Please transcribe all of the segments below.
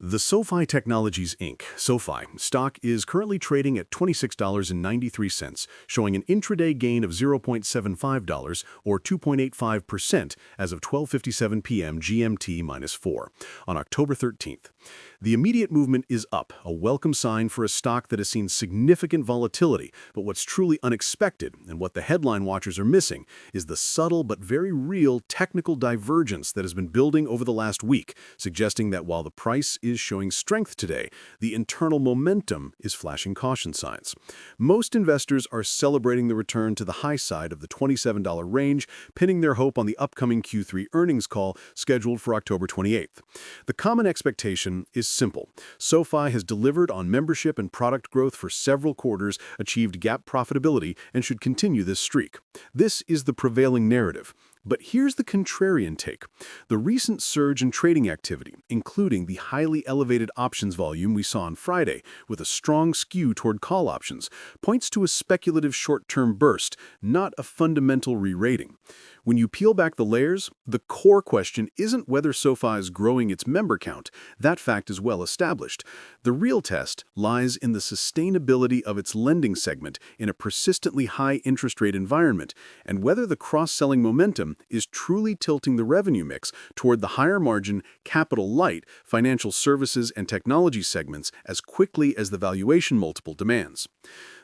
The SoFi Technologies Inc. SoFi stock is currently trading at $26.93, showing an intraday gain of $0.75 or 2.85% as of 12:57 p.m. GMT-4 on October 13th. The immediate movement is up, a welcome sign for a stock that has seen significant volatility, but what's truly unexpected and what the headline watchers are missing is the subtle but very real technical divergence that has been building over the last week, suggesting that while the price is showing strength today, the internal momentum is flashing caution signs. Most investors are celebrating the return to the high side of the $27 range, pinning their hope on the upcoming Q3 earnings call scheduled for October 28th. The common expectation is simple. SoFi has delivered on membership and product growth for several quarters, achieved GAAP profitability, and should continue this streak. This is the prevailing narrative. But here's the contrarian take. The recent surge in trading activity, including the highly elevated options volume we saw on Friday, with a strong skew toward call options, points to a speculative short-term burst, not a fundamental re-rating. When you peel back the layers, the core question isn't whether SoFi is growing its member count. That fact is well established. The real test lies in the sustainability of its lending segment in a persistently high interest rate environment, and whether the cross-selling momentum is truly tilting the revenue mix toward the higher margin, capital-light financial services and technology segments as quickly as the valuation multiple demands.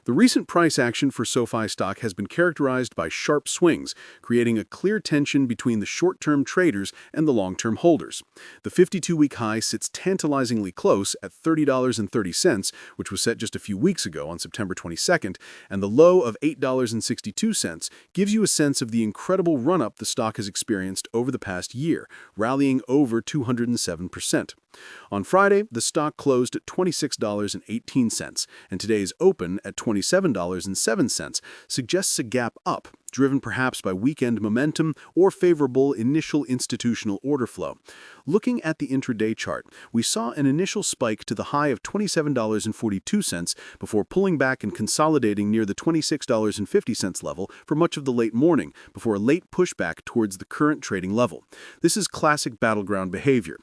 The recent price action for SoFi stock has been characterized by sharp swings, creating a clear tension between the short-term traders and the long-term holders. The 52-week high sits tantalizingly close at $30.30, which was set just a few weeks ago on September 22nd, and the low of $8.62 gives you a sense of the incredible run-up the stock has experienced over the past year, rallying over 207%. On Friday, the stock closed at $26.18, and today's open at $27.07 suggests a gap up, driven perhaps by weekend momentum or favorable initial institutional order flow. Looking at the intraday chart, we saw an initial spike to the high of $27.42 before pulling back and consolidating near the $26.50 level for much of the late morning, before a late pushback towards the current trading level. This is classic battleground behavior.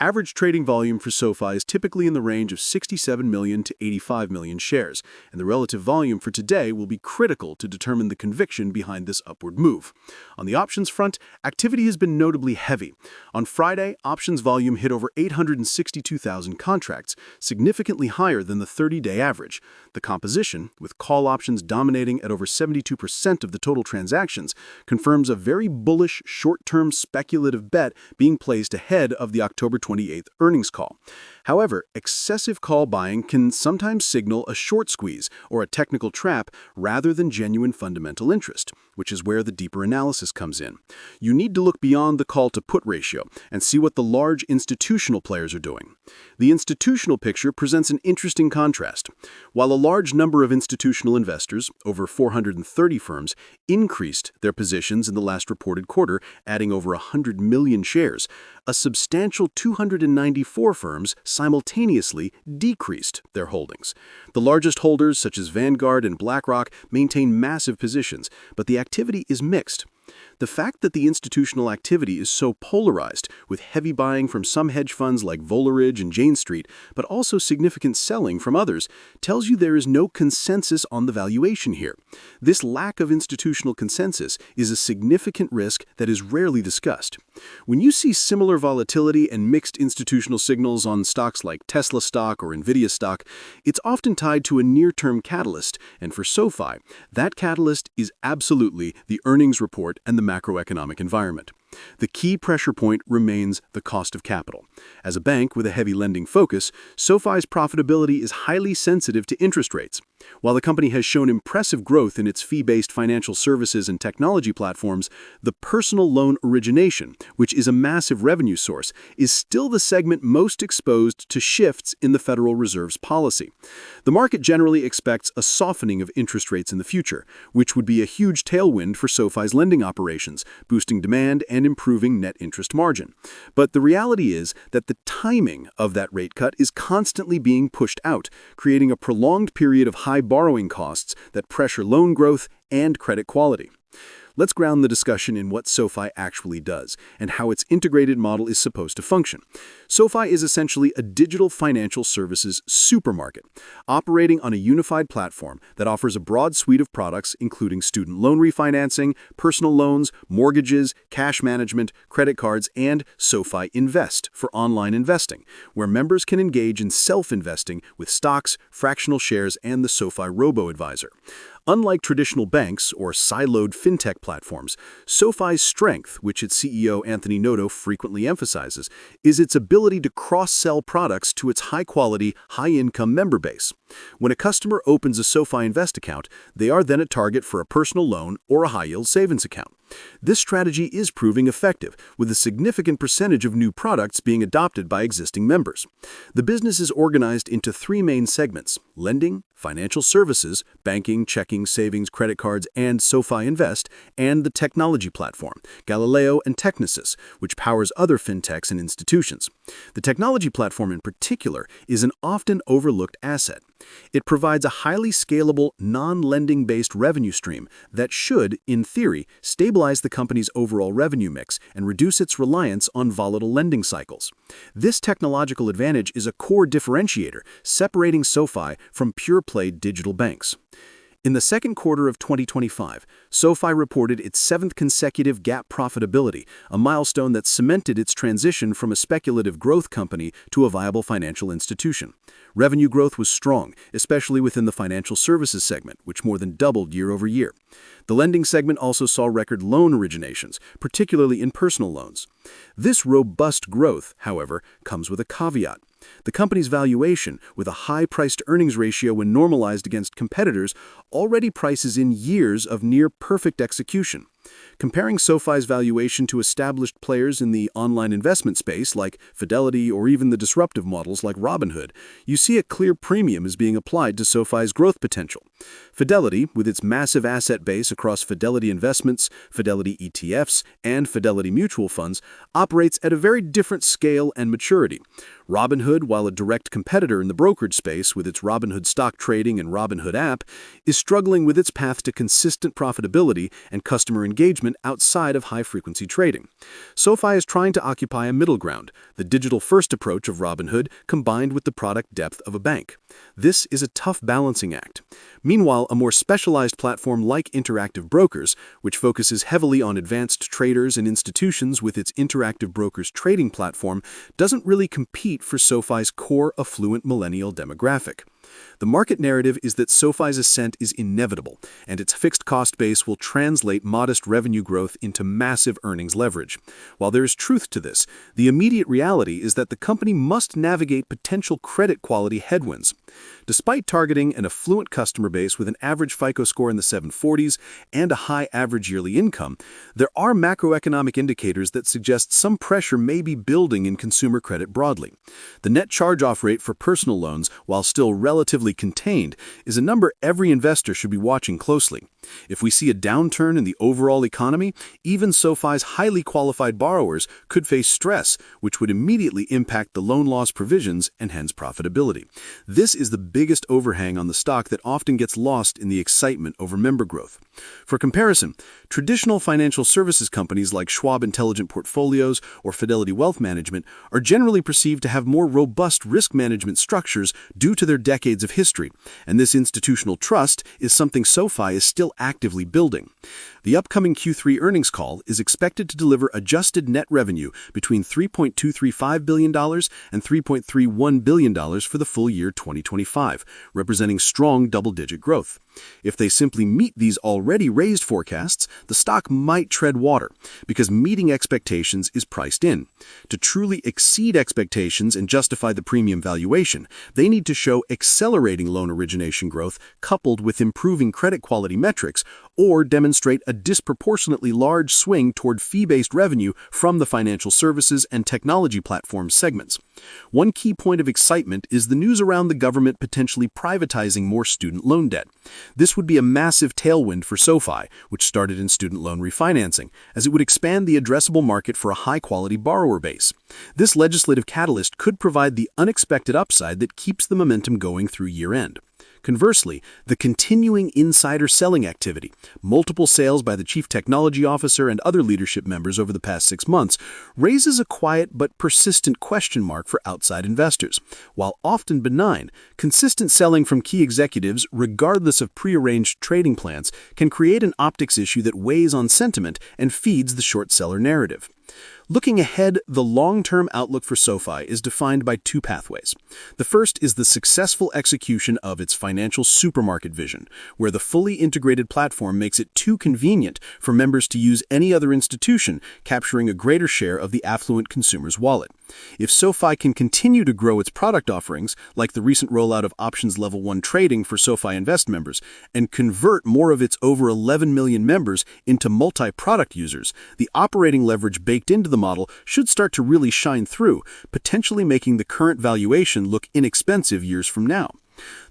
Average trading volume for SoFi is typically in the range of 67 million to 85 million shares, and the relative volume for today will be critical to determine the conviction behind this upward move. On the options front, activity has been notably heavy. On Friday, options volume hit over 862,000 contracts, significantly higher than the 30-day average. The composition, with call options dominating at over 72% of the total transactions, confirms a very bullish short-term speculative bet being placed ahead of the October 28th earnings call. However, excessive call buying can sometimes signal a short squeeze or a technical trap rather than genuine fundamental interest, which is where the deeper analysis comes in. You need to look beyond the call-to-put ratio and see what the large institutional players are doing. The institutional picture presents an interesting contrast. While a large number of institutional investors, over 430 firms, increased their positions in the last reported quarter, adding over 100 million shares, a substantial 294 firms simultaneously decreased their holdings. The largest holders, such as Vanguard and BlackRock, maintain massive positions, but the activity is mixed. The fact that the institutional activity is so polarized, with heavy buying from some hedge funds like Voleridge and Jane Street, but also significant selling from others, tells you there is no consensus on the valuation here. This lack of institutional consensus is a significant risk that is rarely discussed. When you see similar volatility and mixed institutional signals on stocks like Tesla stock or Nvidia stock, it's often tied to a near-term catalyst, and for SoFi, that catalyst is absolutely the earnings report and the macroeconomic environment. The key pressure point remains the cost of capital. As a bank with a heavy lending focus, SoFi's profitability is highly sensitive to interest rates. While the company has shown impressive growth in its fee-based financial services and technology platforms, the personal loan origination, which is a massive revenue source, is still the segment most exposed to shifts in the Federal Reserve's policy. The market generally expects a softening of interest rates in the future, which would be a huge tailwind for SoFi's lending operations, boosting demand and improving net interest margin. But the reality is that the timing of that rate cut is constantly being pushed out, creating a prolonged period of high borrowing costs that pressure loan growth and credit quality. Let's ground the discussion in what SoFi actually does and how its integrated model is supposed to function. SoFi is essentially a digital financial services supermarket, operating on a unified platform that offers a broad suite of products including student loan refinancing, personal loans, mortgages, cash management, credit cards, and SoFi Invest for online investing, where members can engage in self-investing with stocks, fractional shares, and the SoFi robo-advisor. Unlike traditional banks or siloed fintech platforms, SoFi's strength, which its CEO Anthony Noto frequently emphasizes, is its ability to cross-sell products to its high-quality, high-income member base. When a customer opens a SoFi Invest account, they are then a target for a personal loan or a high-yield savings account. This strategy is proving effective, with a significant percentage of new products being adopted by existing members. The business is organized into three main segments: lending, financial services, banking, checking, savings, credit cards, and SoFi Invest, and the technology platform, Galileo and Technisys, which powers other fintechs and institutions. The technology platform in particular is an often overlooked asset. It provides a highly scalable, non-lending-based revenue stream that should, in theory, stabilize the company's overall revenue mix and reduce its reliance on volatile lending cycles. This technological advantage is a core differentiator, separating SoFi from pure-play digital banks. In the second quarter of 2025, SoFi reported its seventh consecutive GAAP profitability, a milestone that cemented its transition from a speculative growth company to a viable financial institution. Revenue growth was strong, especially within the financial services segment, which more than doubled year over year. The lending segment also saw record loan originations, particularly in personal loans. This robust growth, however, comes with a caveat. The company's valuation, with a high price-to-earnings ratio when normalized against competitors, already prices in years of near-perfect execution. Comparing SoFi's valuation to established players in the online investment space like Fidelity or even the disruptive models like Robinhood, you see a clear premium is being applied to SoFi's growth potential. Fidelity, with its massive asset base across Fidelity Investments, Fidelity ETFs, and Fidelity Mutual Funds, operates at a very different scale and maturity. Robinhood, while a direct competitor in the brokerage space with its Robinhood stock trading and Robinhood app, is struggling with its path to consistent profitability and customer engagement outside of high-frequency trading. SoFi is trying to occupy a middle ground, the digital-first approach of Robinhood combined with the product depth of a bank. This is a tough balancing act. Meanwhile, a more specialized platform like Interactive Brokers, which focuses heavily on advanced traders and institutions with its Interactive Brokers trading platform, doesn't really compete for SoFi's core affluent millennial demographic. The market narrative is that SoFi's ascent is inevitable, and its fixed cost base will translate modest revenue growth into massive earnings leverage. While there is truth to this, the immediate reality is that the company must navigate potential credit quality headwinds. Despite targeting an affluent customer base with an average FICO score in the 740s and a high average yearly income, there are macroeconomic indicators that suggest some pressure may be building in consumer credit broadly. The net charge-off rate for personal loans, while still relatively contained, is a number every investor should be watching closely. If we see a downturn in the overall economy, even SoFi's highly qualified borrowers could face stress, which would immediately impact the loan loss provisions and hence profitability. This is the biggest overhang on the stock that often gets lost in the excitement over member growth. For comparison, traditional financial services companies like Schwab Intelligent Portfolios or Fidelity Wealth Management are generally perceived to have more robust risk management structures due to their decades of history, and this institutional trust is something SoFi is still actively building. The upcoming Q3 earnings call is expected to deliver adjusted net revenue between $3.235 billion and $3.31 billion for the full year 2025, representing strong double-digit growth. If they simply meet these already raised forecasts, the stock might tread water, because meeting expectations is priced in. To truly exceed expectations and justify the premium valuation, they need to show accelerating loan origination growth coupled with improving credit quality metrics, or demonstrate a disproportionately large swing toward fee-based revenue from the financial services and technology platform segments. One key point of excitement is the news around the government potentially privatizing more student loan debt. This would be a massive tailwind for SoFi, which started in student loan refinancing, as it would expand the addressable market for a high-quality borrower base. This legislative catalyst could provide the unexpected upside that keeps the momentum going through year-end. Conversely, the continuing insider selling activity, multiple sales by the chief technology officer and other leadership members over the past 6 months, raises a quiet but persistent question mark for outside investors. While often benign, consistent selling from key executives, regardless of prearranged trading plans, can create an optics issue that weighs on sentiment and feeds the short seller narrative. Looking ahead, the long-term outlook for SoFi is defined by 2 pathways. The first is the successful execution of its financial supermarket vision, where the fully integrated platform makes it too convenient for members to use any other institution, capturing a greater share of the affluent consumer's wallet. If SoFi can continue to grow its product offerings, like the recent rollout of Options Level 1 trading for SoFi Invest members, and convert more of its over 11 million members into multi-product users, the operating leverage baked into the model should start to really shine through, potentially making the current valuation look inexpensive years from now.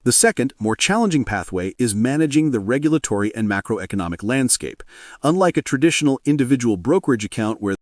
The second, more challenging pathway is managing the regulatory and macroeconomic landscape. Unlike a traditional individual brokerage account where